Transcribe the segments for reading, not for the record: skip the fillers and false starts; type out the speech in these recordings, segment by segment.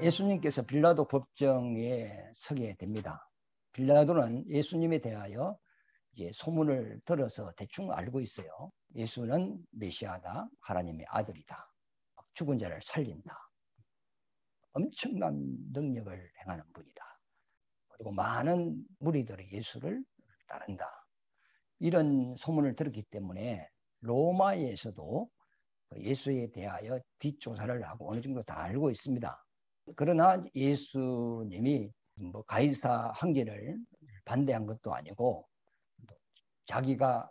예수님께서 빌라도 법정에 서게 됩니다. 빌라도는 예수님에 대하여 이제 소문을 들어서 대충 알고 있어요. 예수는 메시아다, 하나님의 아들이다, 죽은 자를 살린다, 엄청난 능력을 행하는 분이다, 그리고 많은 무리들이 예수를 따른다, 이런 소문을 들었기 때문에 로마에서도 예수에 대하여 뒷조사를 하고 어느 정도 다 알고 있습니다. 그러나 예수님이 가이사 황제를 반대한 것도 아니고 자기가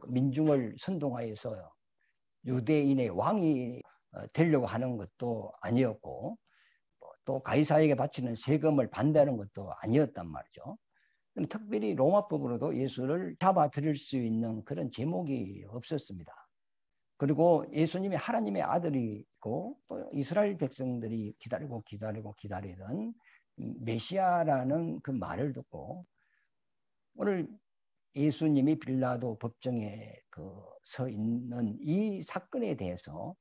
민중을 선동하여서 유대인의 왕이 되려고 하는 것도 아니었고 또 가이사에게 바치는 세금을 반대하는 것도 아니었단 말이죠. 특별히 로마법으로도 예수를 잡아들일 수 있는 그런 제목이 없었습니다. 그리고 예수님이 하나님의 아들이고 또 이스라엘 백성들이 기다리던 메시아라는 그 말을 듣고 오늘 예수님이 빌라도 법정에 서 있는 이 사건에 대해서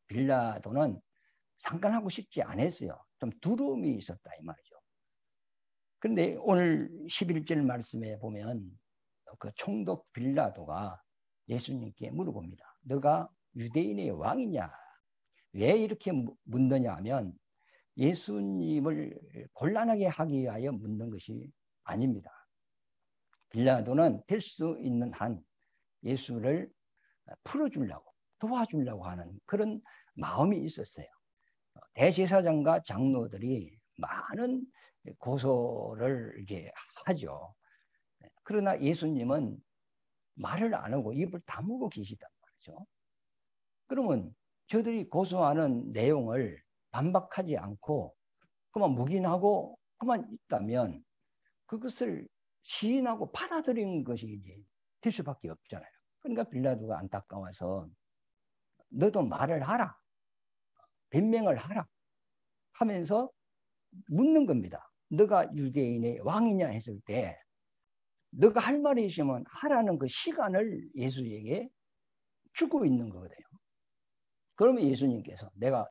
빌라도는 상관하고 싶지 않았어요. 좀 두려움이 있었다 이 말이죠. 그런데 오늘 11절 말씀에 보면 그 총독 빌라도가 예수님께 물어봅니다. 너가 유대인의 왕이냐? 왜 이렇게 묻느냐 하면 예수님을 곤란하게 하기 위하여 묻는 것이 아닙니다. 빌라도는 될 수 있는 한 예수를 풀어주려고 도와주려고 하는 그런 마음이 있었어요. 대제사장과 장로들이 많은 고소를 이제 하죠. 그러나 예수님은 말을 안 하고 입을 다물고 계시단 말이죠. 그러면 저들이 고소하는 내용을 반박하지 않고 그만 묵인하고 그만 있다면 그것을 시인하고 받아들이는 것이 이제 될 수밖에 없잖아요. 그러니까 빌라도가 안타까워서 너도 말을 하라, 변명을 하라 하면서 묻는 겁니다. 너가 유대인의 왕이냐 했을 때 너가 할 말이 있으면 하라는 그 시간을 예수에게 주고 있는 거거든요. 그러면 예수님께서 내가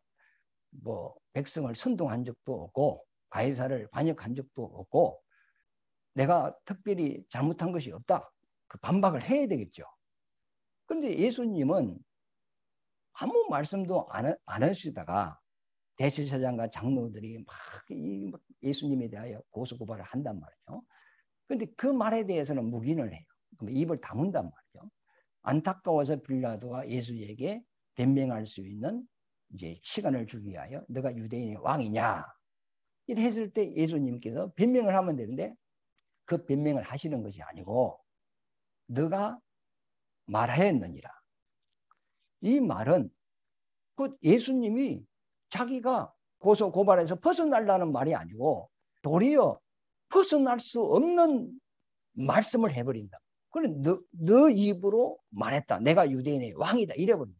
백성을 선동한 적도 없고 가이사를 반역한 적도 없고 내가 특별히 잘못한 것이 없다. 그 반박을 해야 되겠죠. 그런데 예수님은 아무 말씀도 안 하시다가 대제사장과 장로들이 막 예수님에 대하여 고소고발을 한단 말이죠. 그런데 그 말에 대해서는 묵인을 해요. 그럼 입을 다문단 말이죠. 안타까워서 빌라도가 예수에게 변명할 수 있는 이제 시간을 주기 위하여 너가 유대인의 왕이냐 이렇게 했을 때 예수님께서 변명을 하면 되는데 그 변명을 하시는 것이 아니고 너가 말하였느니라. 이 말은 그 예수님이 자기가 고소 고발해서 벗어나려는 말이 아니고 도리어 벗어날 수 없는 말씀을 해버린다. 그래 너 입으로 말했다. 내가 유대인의 왕이다. 이래버린다.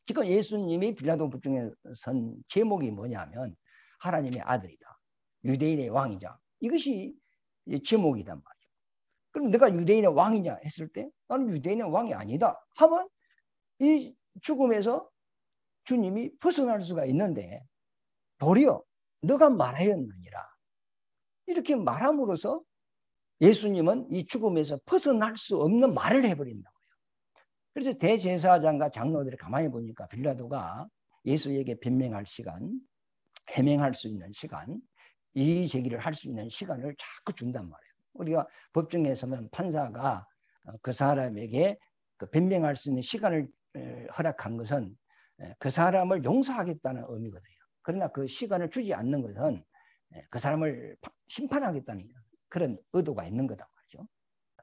지금 예수님이 빌라도 법정에 선 제목이 뭐냐면 하나님의 아들이다. 유대인의 왕이자. 이것이 제목이단 말이죠. 그럼 내가 유대인의 왕이냐 했을 때 나는 유대인의 왕이 아니다 하면 이 죽음에서 주님이 벗어날 수가 있는데 도리어 너가 말하였느니라 이렇게 말함으로써 예수님은 이 죽음에서 벗어날 수 없는 말을 해버린다고요. 그래서 대제사장과 장로들이 가만히 보니까 빌라도가 예수에게 변명할 시간, 해명할 수 있는 시간, 이의 제기를 할 수 있는 시간을 자꾸 준단 말이에요. 우리가 법정에 서면 판사가 그 사람에게 그 변명할 수 있는 시간을 허락한 것은 그 사람을 용서하겠다는 의미거든요. 그러나 그 시간을 주지 않는 것은 그 사람을 심판하겠다는 그런 의도가 있는 거다 말이죠.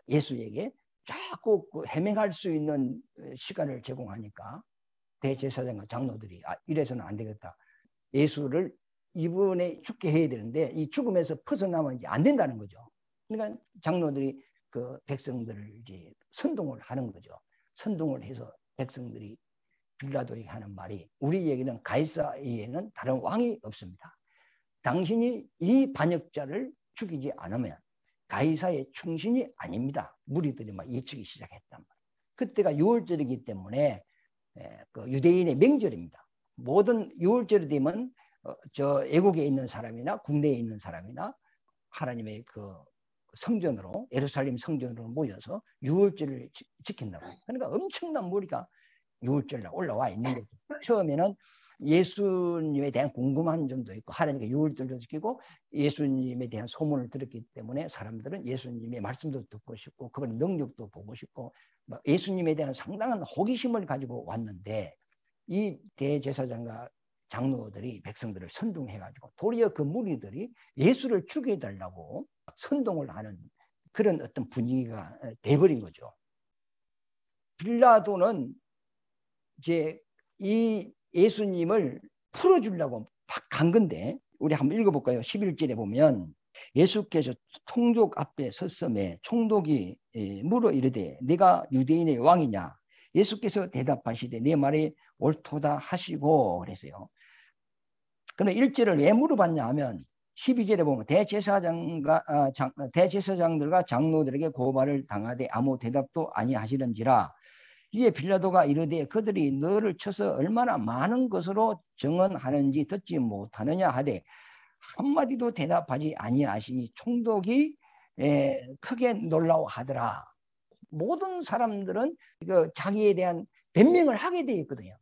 예수에게 자꾸 해명할 수 있는 시간을 제공하니까 대제사장과 장로들이 이래서는 안 되겠다. 예수를 이번에 죽게 해야 되는데 이 죽음에서 벗어나면 이제 안 된다는 거죠. 그러니까 장로들이 그 백성들을 이제 선동을 하는 거죠. 선동을 해서 백성들이 빌라도에게 하는 말이 우리에게는 가이사에게는 다른 왕이 없습니다. 당신이 이 반역자를 죽이지 않으면 가이사의 충신이 아닙니다. 무리들이 막 예측이 시작했단 말이에요. 그때가 6월절이기 때문에 그 유대인의 명절입니다. 모든 6월절이 되면 저 애국에 있는 사람이나 국내에 있는 사람이나 하나님의 그 성전으로 예루살렘 성전으로 모여서 유월절을 지킨다고. 그러니까 엄청난 무리가 유월절날 올라와 있는 거죠. 처음에는 예수님에 대한 궁금한 점도 있고 하나님께 유월절도 지키고 예수님에 대한 소문을 들었기 때문에 사람들은 예수님의 말씀도 듣고 싶고 그분의 능력도 보고 싶고 예수님에 대한 상당한 호기심을 가지고 왔는데 이 대제사장과 장로들이 백성들을 선동해가지고 도리어 그 무리들이 예수를 죽여달라고 선동을 하는 그런 어떤 분위기가 돼버린 거죠. 빌라도는 이제 이 예수님을 풀어주려고 막 간 건데 우리 한번 읽어볼까요? 11절에 보면 예수께서 총독 앞에 섰음에 총독이 물어 이르되 네가 유대인의 왕이냐? 예수께서 대답하시되 네 말이 옳도다 하시고 그랬어요. 그러면 1절을 왜 물어봤냐 하면 12절에 보면 대제사장들과 장로들에게 고발을 당하되 아무 대답도 아니하시는지라 이에 빌라도가 이르되 그들이 너를 쳐서 얼마나 많은 것으로 증언하는지 듣지 못하느냐 하되 한마디도 대답하지 아니하시니 총독이 크게 놀라워하더라. 모든 사람들은 자기에 대한 변명을 하게 되어 있거든요.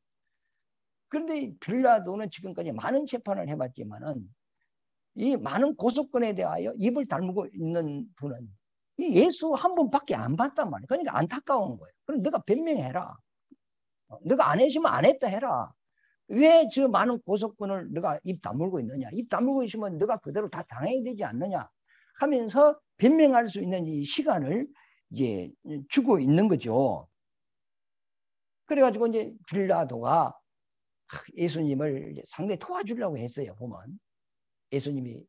그런데 빌라도는 지금까지 많은 재판을 해봤지만은 이 많은 고소건에 대하여 입을 다물고 있는 분은 예수 한 번밖에 안 봤단 말이에요. 그러니까 안타까운 거예요. 그럼 너가 변명해라. 너가 안 했으면 안 했다 해라. 왜 저 많은 고소건을 너가 입 다물고 있느냐. 입 다물고 있으면 너가 그대로 다 당해야 되지 않느냐 하면서 변명할 수 있는 이 시간을 이제 주고 있는 거죠. 그래가지고 이제 빌라도가 예수님을 상당히 도와주려고 했어요. 보면 예수님이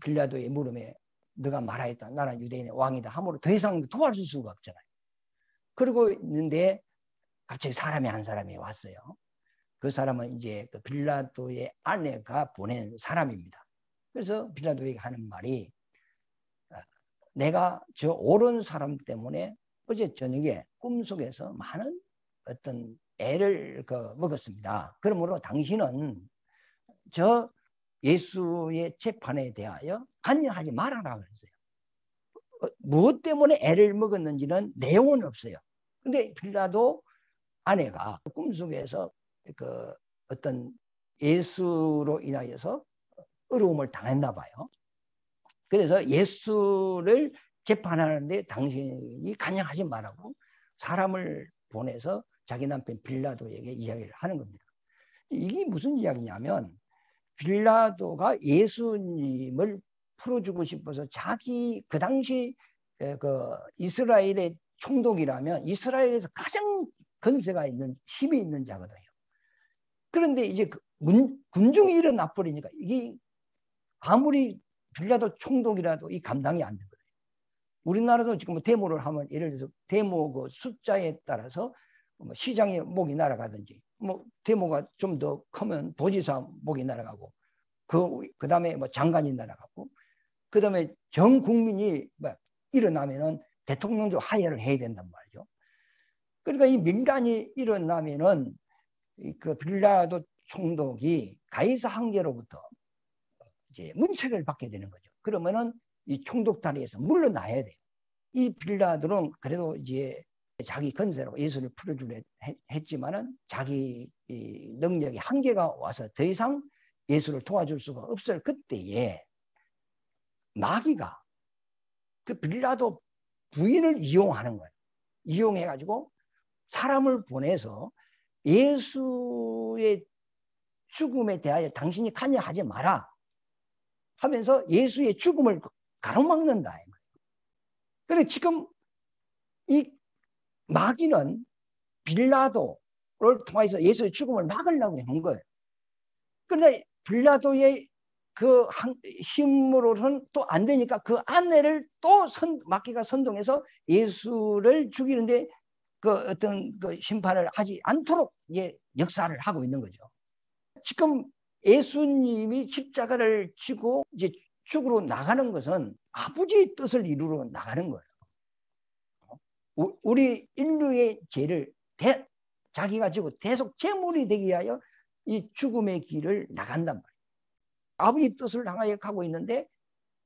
빌라도의 물음에 너가 말하였다. 나는 유대인의 왕이다. 함으로 더 이상 도와줄 수가 없잖아요. 그러고 있는데 갑자기 사람이 한 사람이 왔어요. 그 사람은 이제 그 빌라도의 아내가 보낸 사람입니다. 그래서 빌라도에게 하는 말이 내가 저 옳은 사람 때문에 어제 저녁에 꿈속에서 많은 어떤 애를 먹었습니다. 그러므로 당신은 저 예수의 재판에 대하여 관여하지 말아라 그랬어요. 무엇 때문에 애를 먹었는지는 내용은 없어요. 근데 빌라도 아내가 꿈속에서 그 어떤 예수로 인하여서 어려움을 당했나 봐요. 그래서 예수를 재판하는데 당신이 관여하지 말라고 사람을 보내서 자기 남편 빌라도에게 이야기를 하는 겁니다. 이게 무슨 이야기냐면 빌라도가 예수님을 풀어주고 싶어서 자기 그 당시 그 이스라엘의 총독이라면 이스라엘에서 가장 건세가 있는 힘이 있는 자거든요. 그런데 이제 군중이 일어나 버리니까 이게 아무리 빌라도 총독이라도 이 감당이 안 되거든요. 우리나라도 지금 데모를 하면 예를 들어서 데모 그 숫자에 따라서 시장의 목이 날아가든지 데모가 좀 더 크면 도지사 목이 날아가고 그 다음에 장관이 날아가고 그 다음에 전 국민이 일어나면은 대통령도 하야를 해야 된단 말이죠. 그러니까 이 민간이 일어나면은 그 빌라도 총독이 가이사 황제로부터 이제 문책을 받게 되는 거죠. 그러면은 이 총독 다리에서 물러나야 돼요. 이 빌라도는 그래도 이제 자기 건세로 예수를 풀어주려 했지만은 자기 능력이 한계가 와서 더 이상 예수를 도와줄 수가 없을 그때에 마귀가 그 빌라도 부인을 이용하는 거예요. 이용해가지고 사람을 보내서 예수의 죽음에 대하여 당신이 관여하지 마라 하면서 예수의 죽음을 가로막는다. 그래 지금 이 마귀는 빌라도를 통해서 예수의 죽음을 막으려고 한 거예요. 그런데 빌라도의 그 힘으로는 또 안 되니까 그 아내를 또 마귀가 선동해서 예수를 죽이는데 그 어떤 그 심판을 하지 않도록 역사를 하고 있는 거죠. 지금 예수님이 십자가를 지고 이제 죽으러 나가는 것은 아버지의 뜻을 이루러 나가는 거예요. 우리 인류의 죄를 자기가 지고 계속 제물이 되기 위하여 이 죽음의 길을 나간단 말이에요. 아버지 뜻을 향하여 가고 있는데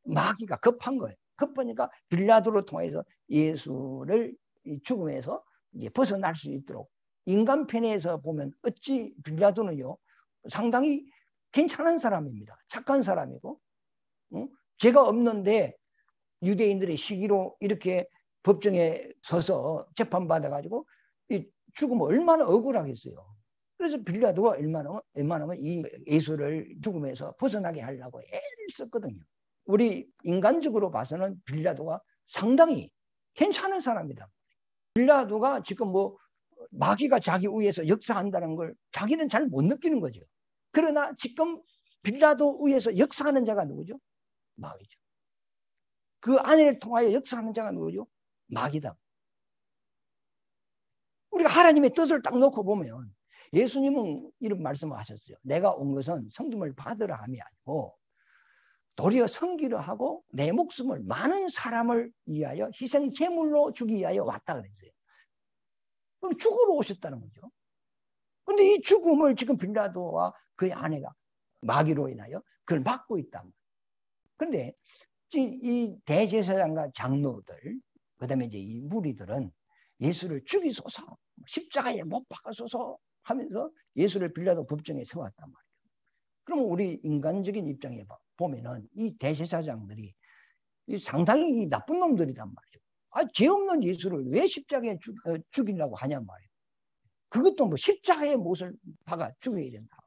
마귀가 급한 거예요. 급하니까 빌라도를 통해서 예수를 죽음에서 이제 벗어날 수 있도록, 인간 편에서 보면 어찌 빌라도는요 상당히 괜찮은 사람입니다. 착한 사람이고, 죄가 없는데 유대인들의 시기로 이렇게 법정에 서서 재판받아가지고 죽으면 얼마나 억울하겠어요. 그래서 빌라도가 웬만하면 이 예수를 죽음에서 벗어나게 하려고 애를 썼거든요. 우리 인간적으로 봐서는 빌라도가 상당히 괜찮은 사람이다. 빌라도가 지금 뭐 마귀가 자기 위에서 역사한다는 걸 자기는 잘 못 느끼는 거죠. 그러나 지금 빌라도 위에서 역사하는 자가 누구죠? 마귀죠. 그 아내를 통하여 역사하는 자가 누구죠? 마귀다. 우리가 하나님의 뜻을 딱 놓고 보면 예수님은 이런 말씀을 하셨어요. 내가 온 것은 성김을 받으라 함이 아니고 도리어 섬기려 하고 내 목숨을 많은 사람을 위하여 희생 제물로 주기 위하여 왔다 그랬어요. 그럼 죽으러 오셨다는 거죠. 그런데 이 죽음을 지금 빌라도와 그의 아내가 마귀로 인하여 그걸 막고 있단 말이에요. 그런데 이 대제사장과 장로들, 그다음에 이제 이 무리들은 예수를 죽이소서, 십자가에 못 박아소서 하면서 예수를 빌라도 법정에 세웠단 말이에요. 그러면 우리 인간적인 입장에 보면은 이 대제사장들이 상당히 나쁜 놈들이란 말이죠. 죄 없는 예수를 왜 십자가에 죽이려고 하냔 말이에요. 그것도 뭐 십자가에 못을 박아 죽여야 된다.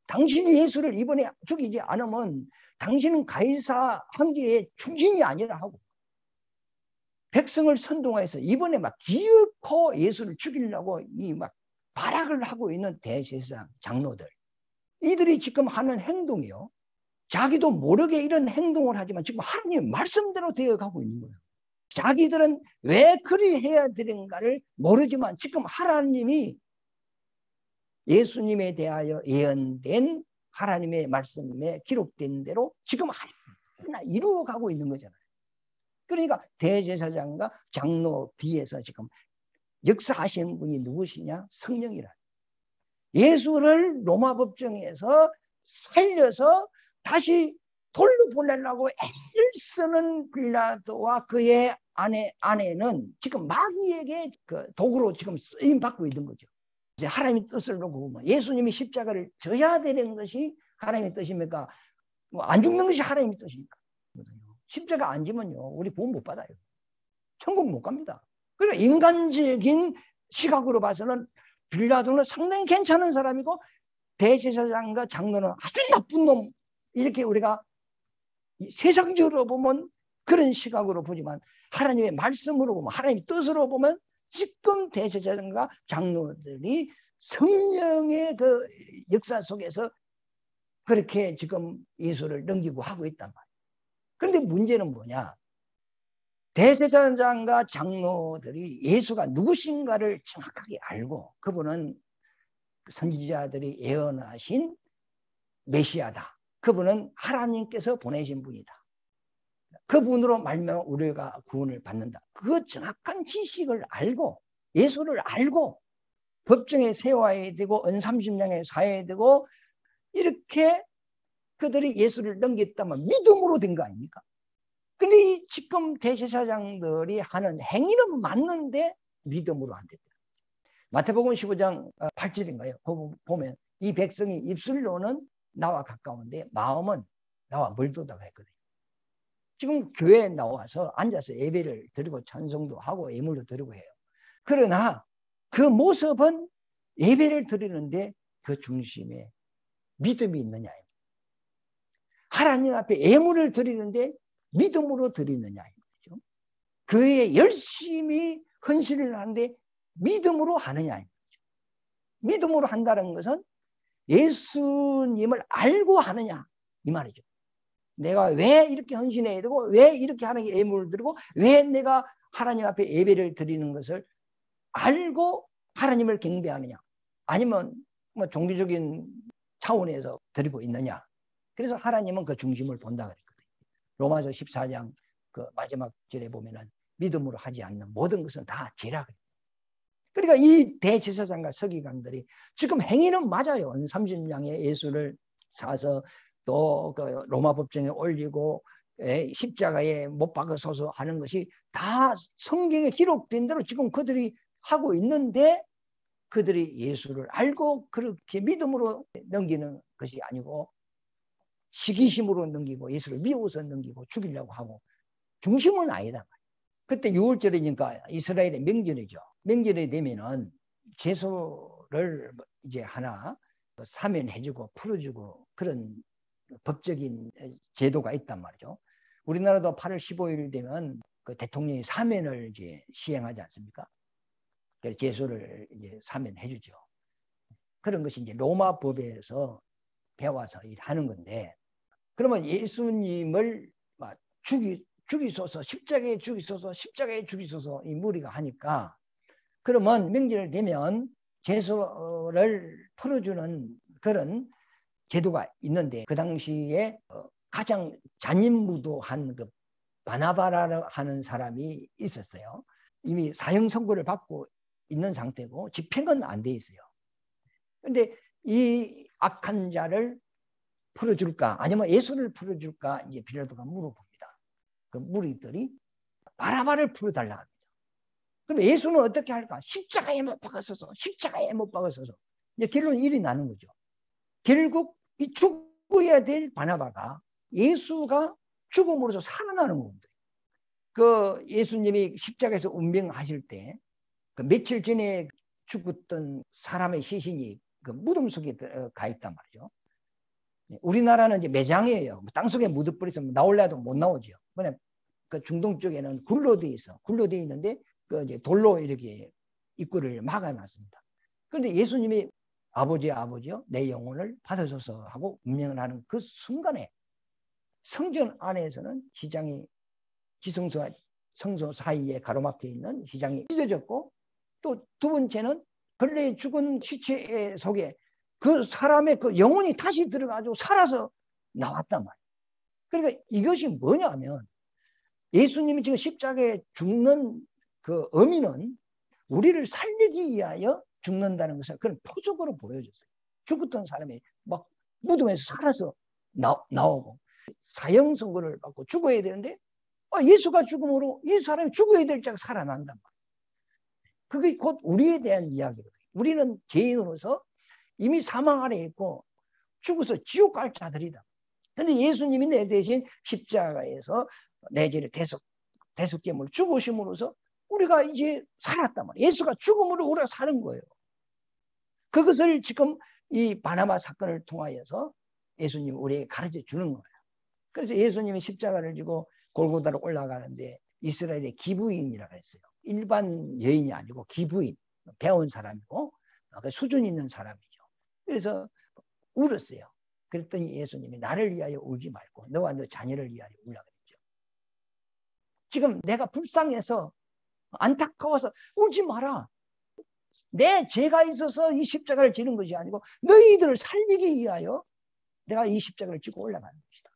당신이 예수를 이번에 죽이지 않으면 당신은 가이사 황제의 충신이 아니라 하고, 백성을 선동해서 이번에 막 기어코 예수를 죽이려고 이 막 발악을 하고 있는 대제사장 장로들, 이들이 지금 하는 행동이요, 자기도 모르게 이런 행동을 하지만 지금 하나님의 말씀대로 되어가고 있는 거예요. 자기들은 왜 그리 해야 되는가를 모르지만 지금 하나님이 예수님에 대하여 예언된 하나님의 말씀에 기록된 대로 지금 하나 이루어가고 있는 거잖아요. 그러니까 대제사장과 장로 뒤에서 지금 역사하시는 분이 누구시냐? 성령이라. 예수를 로마 법정에서 살려서 다시 돌려보내려고 애를 쓰는 빌라도와 그의 아내는 지금 마귀에게 그 도구로 지금 쓰임 받고 있는 거죠. 이제 하나님의 뜻을 놓고 보면 예수님이 십자가를 져야 되는 것이 하나님의 뜻입니까? 뭐 안 죽는 것이 하나님의 뜻입니까? 십자가 안 지면요 우리 구원 못 받아요. 천국 못 갑니다. 그러니까 인간적인 시각으로 봐서는 빌라도는 상당히 괜찮은 사람이고 대제사장과 장로는 아주 나쁜 놈, 이렇게 우리가 세상적으로 보면 그런 시각으로 보지만 하나님의 말씀으로 보면, 하나님의 뜻으로 보면 지금 대제사장과 장로들이 성령의 그 역사 속에서 그렇게 지금 예수를 넘기고 하고 있단 말이에요. 그런데 문제는 뭐냐? 대제사장과 장로들이 예수가 누구신가를 정확하게 알고 그분은 선지자들이 예언하신 메시아다. 그분은 하나님께서 보내신 분이다. 그분으로 말미암아 우리가 구원을 받는다. 그 정확한 지식을 알고 예수를 알고 법정에 세워야 되고 은삼십냥에 사야 되고 이렇게 그들이 예수를 넘겼다면 믿음으로 된 거 아닙니까? 근데 지금 대제사장들이 하는 행위는 맞는데 믿음으로 안 됐다. 마태복음 15장 8절인가요? 보면 이 백성이 입술로는 나와 가까운데 마음은 나와 멀도다 했거든요. 지금 교회에 나와서 앉아서 예배를 드리고 찬송도 하고 예물도 드리고 해요. 그러나 그 모습은 예배를 드리는데 그 중심에 믿음이 있느냐, 하나님 앞에 예물을 드리는데 믿음으로 드리느냐, 그에 열심히 헌신을 하는데 믿음으로 하느냐. 믿음으로 한다는 것은 예수님을 알고 하느냐 이 말이죠. 내가 왜 이렇게 헌신해야 되고 왜 이렇게 하나님께 예물을 드리고 왜 내가 하나님 앞에 예배를 드리는 것을 알고 하나님을 경배하느냐, 아니면 뭐 종교적인 차원에서 드리고 있느냐. 그래서 하나님은 그 중심을 본다 그랬거든요. 로마서 14장 그 마지막 절에 보면은 믿음으로 하지 않는 모든 것은 다 죄라 그래요. 그러니까 이 대제사장과 서기관들이 지금 행위는 맞아요. 30냥의 예수를 사서 또 그 로마 법정에 올리고 십자가에 못 박아서서 하는 것이 다 성경에 기록된 대로 지금 그들이 하고 있는데, 그들이 예수를 알고 그렇게 믿음으로 넘기는 것이 아니고 시기심으로 넘기고 예수를 미워서 넘기고 죽이려고 하고, 중심은 아니다. 그때 6월절이니까 이스라엘의 명절이죠. 명절이 되면은 제소를 이제 하나 사면해주고 풀어주고 그런 법적인 제도가 있단 말이죠. 우리나라도 8월 15일 되면 그 대통령이 사면을 이제 시행하지 않습니까? 그래서 제소를 이제 사면해주죠. 그런 것이 이제 로마 법에서 배워서 하는 건데, 그러면 예수님을 죽이소서, 십자가에 죽이소서, 십자가에 죽이소서 이 무리가 하니까, 그러면 명절 되면 제소를 풀어주는 그런 제도가 있는데, 그 당시에 가장 잔인무도한 그 바나바라 하는 사람이 있었어요. 이미 사형 선고를 받고 있는 상태고 집행은 안 돼 있어요. 그런데 이 악한 자를 풀어줄까 아니면 예수를 풀어줄까 이제 빌라도가 물어봅니다. 그 무리들이 바라바를 풀어달라 합니다. 그럼 예수는 어떻게 할까? 십자가에 못 박았어서, 십자가에 못 박았어서. 이제 결론 일이 나는 거죠. 결국 이 죽어야 될 바나바가 예수가 죽음으로서 살아나는 겁니다. 그 예수님이 십자가에서 운명하실 때 그 며칠 전에 죽었던 사람의 시신이 그 무덤 속에 가 있단 말이죠. 우리나라는 이제 매장이에요. 땅속에 묻어버려서 나올래도 못 나오죠. 그냥 그 중동 쪽에는 굴로 돼 있어. 굴로 돼 있는데 그 이제 돌로 이렇게 입구를 막아놨습니다. 그런데 예수님이 아버지요, 내 영혼을 받아줘서 하고 운명을 하는 그 순간에 성전 안에서는 휘장이 지성소와 성소 사이에 가로막혀 있는 휘장이 찢어졌고, 또 두 번째는 근래에 죽은 시체 속에 그 사람의 그 영혼이 다시 들어가지고 살아서 나왔단 말이에요. 그러니까 이것이 뭐냐면 예수님이 지금 십자가에 죽는 그 의미는 우리를 살리기 위하여 죽는다는 것을 그런 표적으로 보여줬어요. 죽었던 사람이 막 무덤에서 살아서 나오고 사형 선고를 받고 죽어야 되는데 예수가 죽음으로 이 사람이 죽어야 될 자가 살아난단 말이에요. 그게 곧 우리에 대한 이야기거든요. 우리는 죄인으로서 이미 사망 아래 있고 죽어서 지옥 갈 자들이다. 그런데 예수님이 내 대신 십자가에서 내 죄를 대속죄물로 죽으심으로써 우리가 이제 살았단 말이에요. 예수가 죽음으로 우리가 사는 거예요. 그것을 지금 이 바나바 사건을 통하여서 예수님이 우리에게 가르쳐 주는 거예요. 그래서 예수님이 십자가를 지고 골고다로 올라가는데 이스라엘의 기부인이라고 했어요. 일반 여인이 아니고 기부인, 배운 사람이고 수준 있는 사람이죠. 그래서 울었어요. 그랬더니 예수님이 나를 위하여 울지 말고 너와 너 자녀를 위하여 울라 그랬죠. 지금 내가 불쌍해서 안타까워서 울지 마라. 내 죄가 있어서 이 십자가를 지는 것이 아니고 너희들을 살리기 위하여 내가 이 십자가를 지고 올라가는 것이다.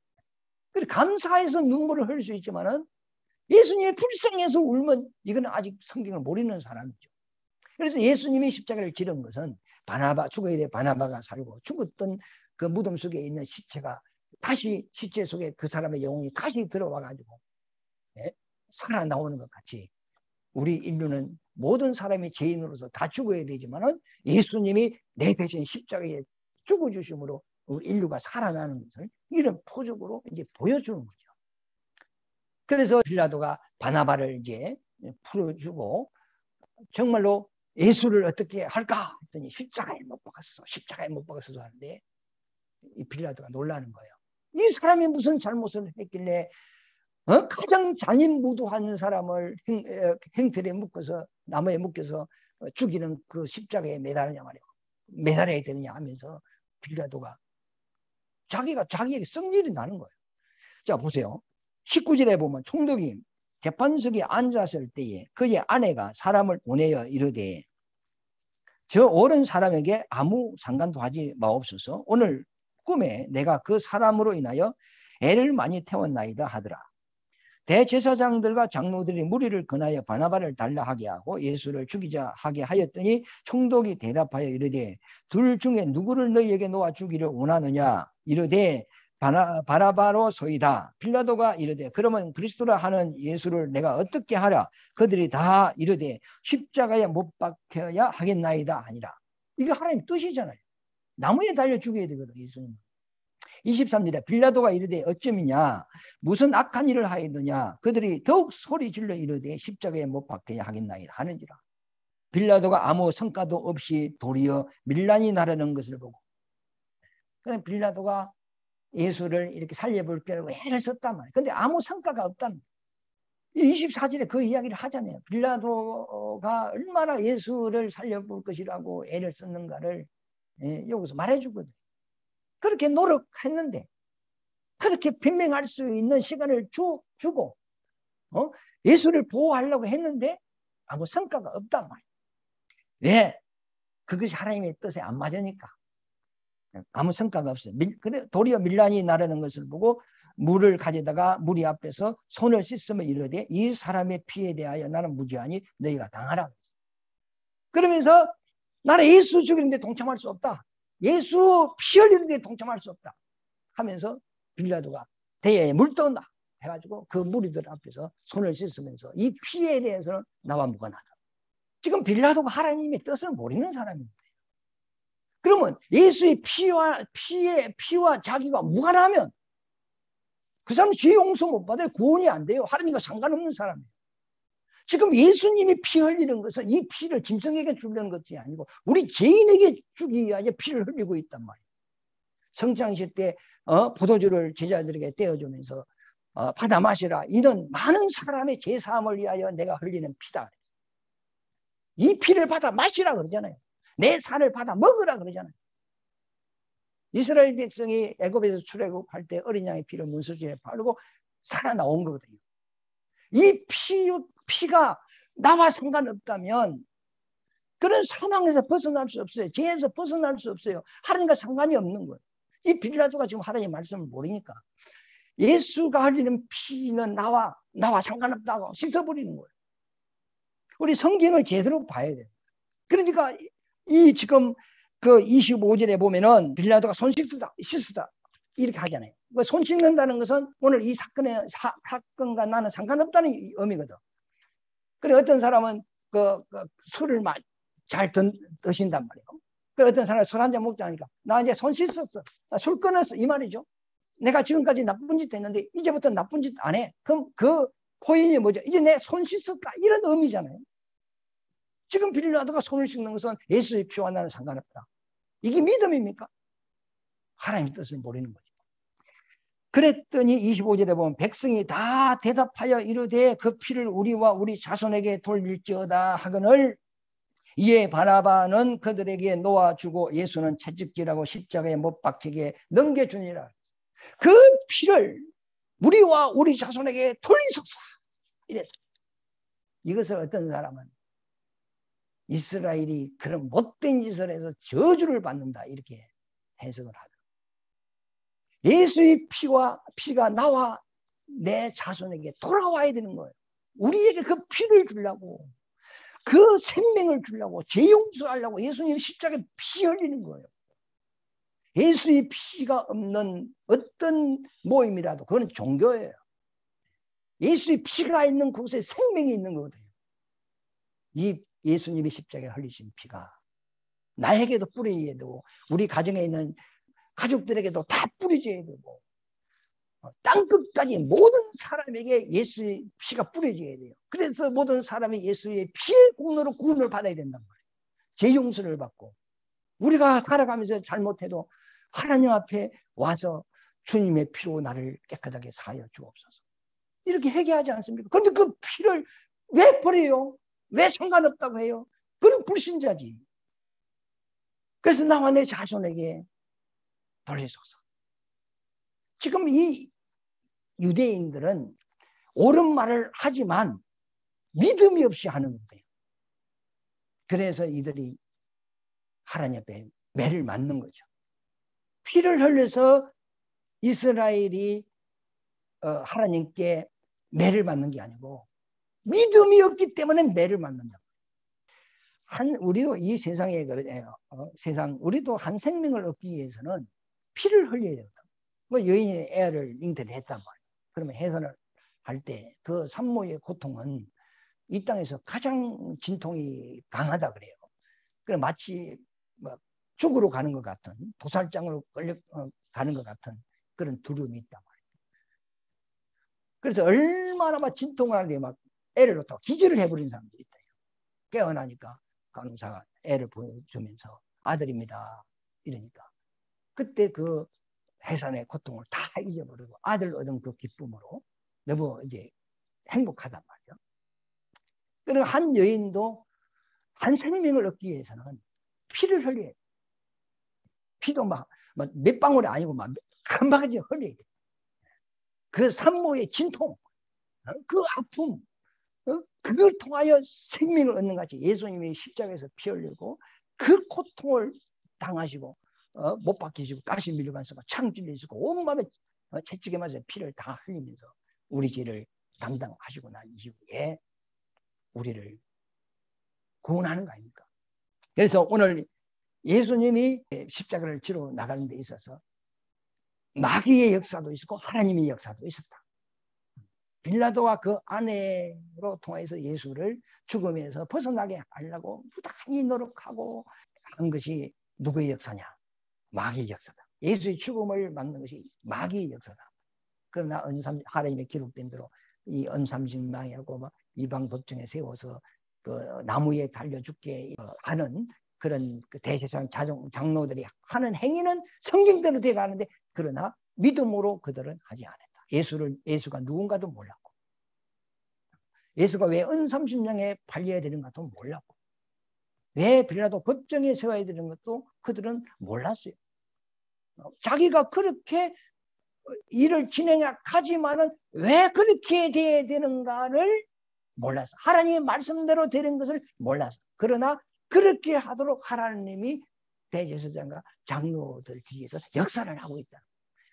그래 감사해서 눈물을 흘릴 수 있지만은 예수님이 불쌍해서 울면 이건 아직 성경을 모르는 사람이죠. 그래서 예수님이 십자가를 지른 것은 죽어야 될 바나바가 살고 죽었던 그 무덤 속에 있는 시체가 다시 시체 속에 그 사람의 영혼이 다시 들어와 가지고 살아나오는 것 같이 우리 인류는 모든 사람이 죄인으로서 다 죽어야 되지만은 예수님이 내 대신 십자가에 죽어주심으로 우리 인류가 살아나는 것을 이런 표적으로 이제 보여주는 거죠. 그래서 빌라도가 바나바를 이제 풀어주고 정말로 예수를 어떻게 할까 했더니 십자가에 못 박았어, 십자가에 못 박았어 하는데 이 빌라도가 놀라는 거예요. 이 사람이 무슨 잘못을 했길래 가장 잔인무도한 사람을 행틀에 묶어서 나무에 묶여서 죽이는 그 십자가에 매달느냐 말이에요. 매달아야 되느냐 하면서 빌라도가 자기에게 성질이 나는 거예요. 자 보세요. 19절에 보면 총독이 재판석에 앉았을 때에 그의 아내가 사람을 보내어 이르되 저 옳은 사람에게 아무 상관도 하지 마옵소서. 오늘 꿈에 내가 그 사람으로 인하여 애를 많이 태웠나이다 하더라. 대제사장들과 장로들이 무리를 권하여 바나바를 달라 하게 하고 예수를 죽이자 하게 하였더니 총독이 대답하여 이르되 둘 중에 누구를 너희에게 놓아 주기를 원하느냐 이르되 바라바로 소이다. 빌라도가 이르되 그러면 그리스도라 하는 예수를 내가 어떻게 하랴. 그들이 다 이르되 십자가에 못 박혀야 하겠나이다 아니라. 이게 하나님 뜻이잖아요. 나무에 달려 죽여야 되거든 예수님. 23절에 빌라도가 이르되 어쩌미냐 무슨 악한 일을 하였느냐. 그들이 더욱 소리 질러 이르되 십자가에 못 박혀야 하겠나이다 하는지라. 빌라도가 아무 성과도 없이 도리어 밀란이 나르는 것을 보고, 그래 빌라도가 예수를 이렇게 살려볼 거라고 애를 썼단 말이에요. 근데 아무 성과가 없다는 거예요. 24절에 그 이야기를 하잖아요. 빌라도가 얼마나 예수를 살려볼 것이라고 애를 썼는가를 여기서 말해주거든요. 그렇게 노력했는데, 그렇게 변명할 수 있는 시간을 주고 예수를 보호하려고 했는데 아무 성과가 없단 말이에요. 왜? 그것이 하나님의 뜻에 안 맞으니까. 아무 성과가 없어요. 그래 도리어 밀란이 나르는 것을 보고 물을 가져다가 무리 앞에서 손을 씻으며 이르되 이 사람의 피에 대하여 나는 무죄하니 너희가 당하라. 그러면서 나는 예수 죽이는데 동참할 수 없다. 예수 피 흘리는데 동참할 수 없다 하면서 빌라도가 대야에 물 떠온다 해가지고 그 무리들 앞에서 손을 씻으면서 이 피에 대해서는 나와 무관하다. 지금 빌라도가 하나님의 뜻을 모르는 사람입니다. 그러면 예수의 피와 자기가 무관하면 그 사람은 죄 용서 못 받아요. 구원이 안 돼요. 하나님과 상관없는 사람이에요. 지금 예수님이 피 흘리는 것은 이 피를 짐승에게 주려는 것이 아니고 우리 죄인에게 주기 위하여 피를 흘리고 있단 말이에요. 성장실 때 포도주를 제자들에게 떼어주면서 받아 마시라. 이는 많은 사람의 죄사함을 위하여 내가 흘리는 피다. 이 피를 받아 마시라 그러잖아요. 내 살을 받아 먹으라 그러잖아요. 이스라엘 백성이 애굽에서 출애굽할 때 어린 양의 피를 문수지에 바르고 살아나온 거거든요. 이 피가 나와 상관없다면 그런 사망에서 벗어날 수 없어요. 죄에서 벗어날 수 없어요. 하나님과 상관이 없는 거예요. 이 빌라도가 지금 하나님의 말씀을 모르니까 예수가 흘리는 피는 나와 상관없다고 씻어버리는 거예요. 우리 성경을 제대로 봐야 돼요. 그러니까 이 지금 그 25절에 보면은 빌라도가 손 씻으다 이렇게 하잖아요. 손 씻는다는 것은 오늘 이 사건과 나는 상관없다는 의미거든. 그래 어떤 사람은 술을 잘 드신단 말이에요. 그래 어떤 사람은 술 한잔 먹자니까 나 이제 손 씻었어. 술 끊었어 이 말이죠. 내가 지금까지 나쁜 짓 했는데 이제부터 나쁜 짓 안 해. 그럼 그 포인이 뭐죠? 이제 내 손 씻었다 이런 의미잖아요. 지금 빌라도가 손을 씻는 것은 예수의 피와 나는 상관없다. 이게 믿음입니까? 하나님의 뜻을 모르는 거죠. 그랬더니 25절에 보면 백성이 다 대답하여 이르되 그 피를 우리와 우리 자손에게 돌릴지어다 하거늘 이에 바나바는 그들에게 놓아주고 예수는 채찍질하고 십자가에 못 박히게 넘겨주니라. 그 피를 우리와 우리 자손에게 돌리소서 이랬다. 이것을 어떤 사람은 이스라엘이 그런 못된 짓을 해서 저주를 받는다 이렇게 해석을 하더라고요. 예수의 피가 나와 내 자손에게 돌아와야 되는 거예요. 우리에게 그 피를 주려고 그 생명을 주려고 죄 용서하려고 예수님 십자가에 피 흘리는 거예요. 예수의 피가 없는 어떤 모임이라도 그건 종교예요. 예수의 피가 있는 곳에 생명이 있는 거거든요. 이 예수님이 십자가에 흘리신 피가 나에게도 뿌려야 되고 우리 가정에 있는 가족들에게도 다 뿌려져야 되고 땅끝까지 모든 사람에게 예수의 피가 뿌려져야 돼요. 그래서 모든 사람이 예수의 피의 공로로 구원을 받아야 된단 말이에요. 죄 용서를 받고 우리가 살아가면서 잘못해도 하나님 앞에 와서 주님의 피로 나를 깨끗하게 사하여 주옵소서 이렇게 회개하지 않습니까? 그런데 그 피를 왜 버려요? 왜 상관없다고 해요? 그건 불신자지. 그래서 나와 내 자손에게 돌리소서. 지금 이 유대인들은 옳은 말을 하지만 믿음이 없이 하는 거예요. 그래서 이들이 하나님 앞에 매를 맞는 거죠. 피를 흘려서 이스라엘이 하나님께 매를 맞는 게 아니고 믿음이 없기 때문에 매를 맞는다. 우리도 이 세상에 그러잖아요. 우리도 한 생명을 얻기 위해서는 피를 흘려야 된다. 뭐 여인이 애를 잉태를 했단 말이에요. 그러면 해산을 할 때 그 산모의 고통은 이 땅에서 가장 진통이 강하다 그래요. 그래 마치 뭐 죽으러 가는 것 같은, 도살장으로 끌려 가는 것 같은 그런 두려움이 있단 말이에요. 그래서 얼마나 막 진통을 하게 막 애를 놓다가 기절을 해버린 사람들이 있다. 깨어나니까 간호사가 애를 보여주면서 아들입니다 이러니까 그때 그 해산의 고통을 다 잊어버리고 아들 얻은 그 기쁨으로 너무 이제 행복하단 말이에요. 그리고 한 여인도 한 생명을 얻기 위해서는 피를 흘려야 돼. 피도 막 몇 방울이 아니고 막 한 바가지 흘려야 돼. 그 산모의 진통, 그 아픔, 그걸 통하여 생명을 얻는 같이 예수님이 십자가에서 피 흘리고 그 고통을 당하시고 못 박히시고 가시 밀려가면서 창 찔리시고 온몸에 채찍에 맞아 피를 다 흘리면서 우리 죄를 담당하시고 난 이후에 우리를 구원하는 거 아닙니까? 그래서 오늘 예수님이 십자가를 지러 나가는 데 있어서 마귀의 역사도 있었고 하나님의 역사도 있었다. 빌라도와 그 아내로 통해서 예수를 죽음에서 벗어나게 하려고 부단히 노력하고 한 것이 누구의 역사냐? 마귀의 역사다. 예수의 죽음을 막는 것이 마귀의 역사다. 그러나 하나님의 기록된 대로 이 언삼십망이라고 이방 법정에 세워서 그 나무에 달려 죽게 하는 그런 그 대제사장 장로들이 하는 행위는 성경대로 돼가는데 그러나 믿음으로 그들은 하지 않았다. 예수가 누군가도 몰랐고 예수가 왜 언삼십명에 팔려야 되는가도 몰랐고 왜 빌라도 법정에 세워야 되는 것도 그들은 몰랐어요. 자기가 그렇게 일을 진행하지만은 왜 그렇게 돼야 되는가를 몰랐어. 하나님의 말씀대로 되는 것을 몰랐어. 그러나 그렇게 하도록 하나님이 대제사장과 장로들 뒤에서 역사를 하고 있다.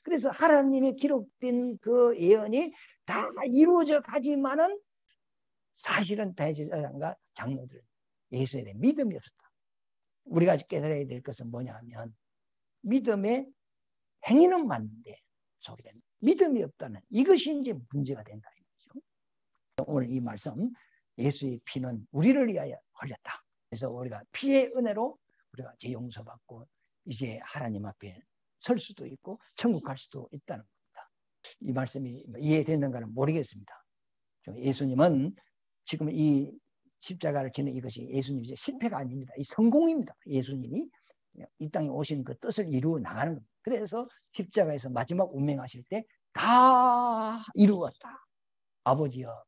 그래서 하나님의 기록된 그 예언이 다 이루어져 가지만은 사실은 대제사장과 장로들 예수에 대한 믿음이 없었다. 우리가 깨달아야 될 것은 뭐냐면 믿음의 행위는 맞는데 속에는 믿음이 없다는 이것이 이제 문제가 된다. 오늘 이 말씀 예수의 피는 우리를 위하여 흘렸다. 그래서 우리가 피의 은혜로 우리가 죄 용서받고 이제 하나님 앞에 설 수도 있고 천국 갈 수도 있다는 겁니다. 이 말씀이 이해됐는가는 모르겠습니다. 예수님은 지금 이 십자가를 지는 이것이 예수님의 실패가 아닙니다. 이 성공입니다. 예수님이 이 땅에 오신 그 뜻을 이루어 나가는 겁니다. 그래서 십자가에서 마지막 운명하실 때 다 이루었다. 아버지여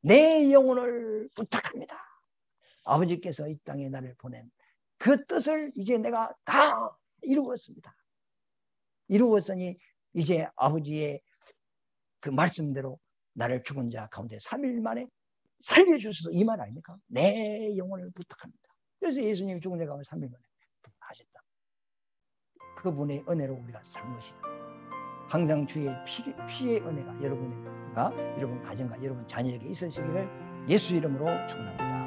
내 영혼을 부탁합니다. 아버지께서 이 땅에 나를 보낸 그 뜻을 이제 내가 다 이루었습니다. 이루었으니 이제 아버지의 그 말씀대로 나를 죽은 자 가운데 3일 만에 살려줄 수도 이 말 아닙니까? 내 영혼을 부탁합니다. 그래서 예수님이 죽은 자 가운데 3일 만에 부탁하셨다. 그분의 은혜로 우리가 산 것이다. 항상 주의 피의 은혜가 여러분 가정과 여러분 자녀에게 있으시기를 예수 이름으로 축원합니다.